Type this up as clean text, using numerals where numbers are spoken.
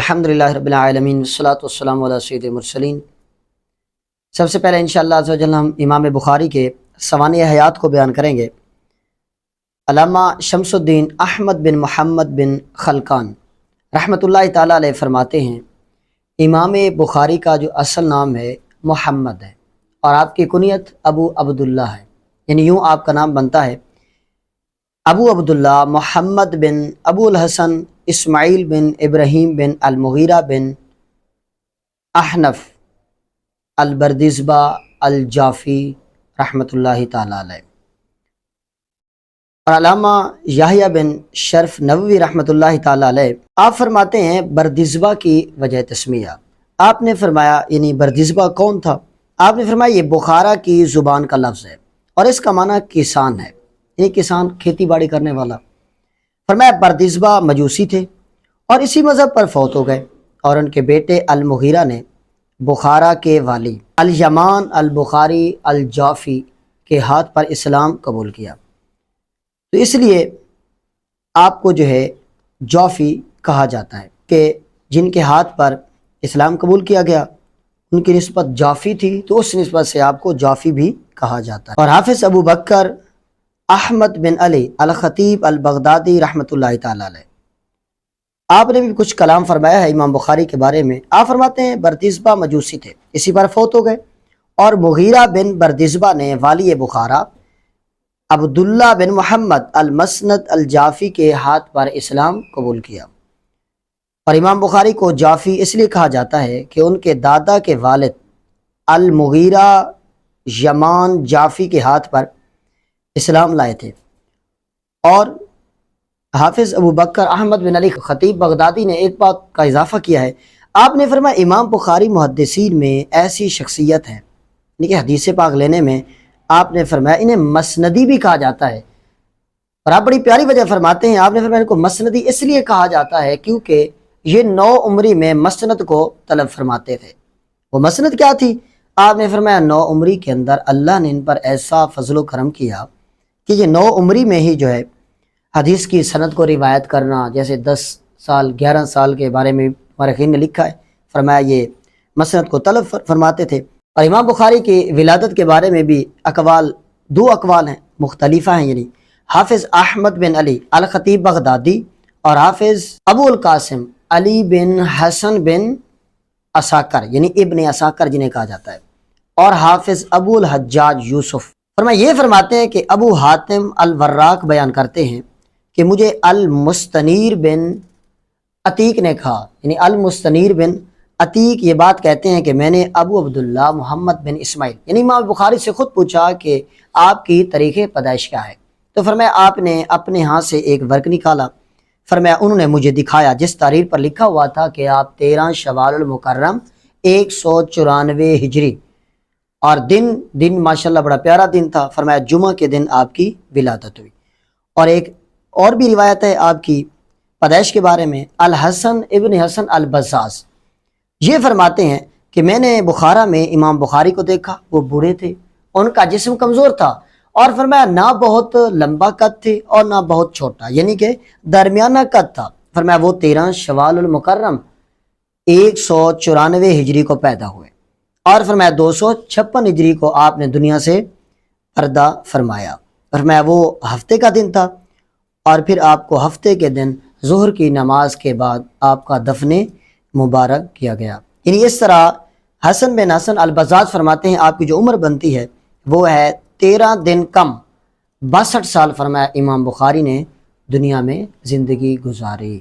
الحمدللہ رب العالمین والصلاۃ والسلام علی سید المرسلین۔ سب سے پہلے انشاءاللہ عز و جل ہم امام بخاری کے سوانح حیات کو بیان کریں گے۔ علامہ شمس الدین احمد بن محمد بن خلقان رحمۃ اللہ تعالیٰ علیہ فرماتے ہیں، امام بخاری کا جو اصل نام ہے محمد ہے اور آپ کی کنیت ابو عبداللہ ہے، یعنی یوں آپ کا نام بنتا ہے ابو عبداللہ محمد بن ابو الحسن اسماعیل بن ابراہیم بن المغیرہ بن احنف البردزبہ الجافی رحمۃ اللہ تعالیٰ علیہ۔ اور علامہ یحییٰ بن شرف نووی رحمۃ اللہ تعالیٰ علیہ آپ فرماتے ہیں بردزبہ کی وجہ تسمیہ۔ آپ نے فرمایا یعنی بردزبہ کون تھا؟ آپ نے فرمایا یہ بخارا کی زبان کا لفظ ہے اور اس کا معنی کسان ہے، یعنی کسان کھیتی باڑی کرنے والا۔ فرمایا بردزبہ مجوسی تھے اور اسی مذہب پر فوت ہو گئے، اور ان کے بیٹے المغیرہ نے بخارا کے والی الیمان البخاری الجافی کے ہاتھ پر اسلام قبول کیا، تو اس لیے آپ کو جو ہے جافی کہا جاتا ہے کہ جن کے ہاتھ پر اسلام قبول کیا گیا ان کی نسبت جافی تھی، تو اس نسبت سے آپ کو جافی بھی کہا جاتا ہے۔ اور حافظ ابو بکر احمد بن علی الخطیب البغدادی رحمۃ اللہ تعالیٰ علیہ آپ نے بھی کچھ کلام فرمایا ہے امام بخاری کے بارے میں۔ آپ فرماتے ہیں بردزبہ مجوسی تھے، اسی پر فوت ہو گئے، اور مغیرہ بن بردزبہ نے والی بخارا عبداللہ بن محمد المسند الجافی کے ہاتھ پر اسلام قبول کیا۔ اور امام بخاری کو جافی اس لیے کہا جاتا ہے کہ ان کے دادا کے والد المغیرہ یمان جافی کے ہاتھ پر اسلام لائے تھے۔ اور حافظ ابو بکر احمد بن علی خطیب بغدادی نے ایک بات کا اضافہ کیا ہے، آپ نے فرمایا امام بخاری محدثین میں ایسی شخصیت ہے، یعنی کہ حدیث پاک لینے میں آپ نے فرمایا انہیں مسندی بھی کہا جاتا ہے۔ اور آپ بڑی پیاری وجہ فرماتے ہیں، آپ نے فرمایا ان کو مسندی اس لیے کہا جاتا ہے کیونکہ یہ 9 عمری میں مسند کو طلب فرماتے تھے۔ وہ مسند کیا تھی؟ آپ نے فرمایا 9 عمری کے اندر اللہ نے ان پر ایسا فضل و کرم کیا کہ یہ 9 عمری میں ہی جو ہے حدیث کی سند کو روایت کرنا، جیسے 10 سال 11 سال کے بارے میں مورخین نے لکھا ہے، فرمایا یہ مسند کو طلب فرماتے تھے۔ اور امام بخاری کی ولادت کے بارے میں بھی دو اقوال ہیں، مختلفہ ہیں، یعنی حافظ احمد بن علی الخطیب بغدادی اور حافظ ابو القاسم علی بن حسن بن عساکر یعنی ابن عساکر جنہیں کہا جاتا ہے، اور حافظ ابو الحجاج یوسف۔ فرمایا یہ فرماتے ہیں کہ ابو حاتم الوراق بیان کرتے ہیں کہ مجھے المستنیر بن عتیق نے کہا، یعنی المستنیر بن عتیق یہ بات کہتے ہیں کہ میں نے ابو عبداللہ محمد بن اسماعیل یعنی امام بخاری سے خود پوچھا کہ آپ کی تاریخ پیدائش کیا ہے، تو فرمایا آپ نے اپنے ہاتھ سے ایک ورق نکالا، فرمایا انہوں نے مجھے دکھایا جس تاریخ پر لکھا ہوا تھا کہ آپ 13 شوال المکرم 194 ہجری، اور دن ماشاءاللہ بڑا پیارا دن تھا، فرمایا جمعہ کے دن آپ کی ولادت ہوئی۔ اور ایک اور بھی روایت ہے آپ کی پیدائش کے بارے میں، الحسن ابن حسن البزاز یہ فرماتے ہیں کہ میں نے بخارا میں امام بخاری کو دیکھا، وہ بوڑھے تھے، ان کا جسم کمزور تھا، اور فرمایا نہ بہت لمبا قد تھے اور نہ بہت چھوٹا، یعنی کہ درمیانہ قد تھا۔ فرمایا وہ 13 شوال المکرم 194 ہجری کو پیدا ہوئے، اور فرمایا 256 ہجری کو آپ نے دنیا سے پردہ فرمایا۔ فرمایا وہ ہفتے کا دن تھا، اور پھر آپ کو ہفتے کے دن ظہر کی نماز کے بعد آپ کا دفن مبارک کیا گیا۔ یعنی اس طرح حسن بن حسن البزاز فرماتے ہیں آپ کی جو عمر بنتی ہے وہ ہے 13 دن کم 62 سال، فرمایا امام بخاری نے دنیا میں زندگی گزاری۔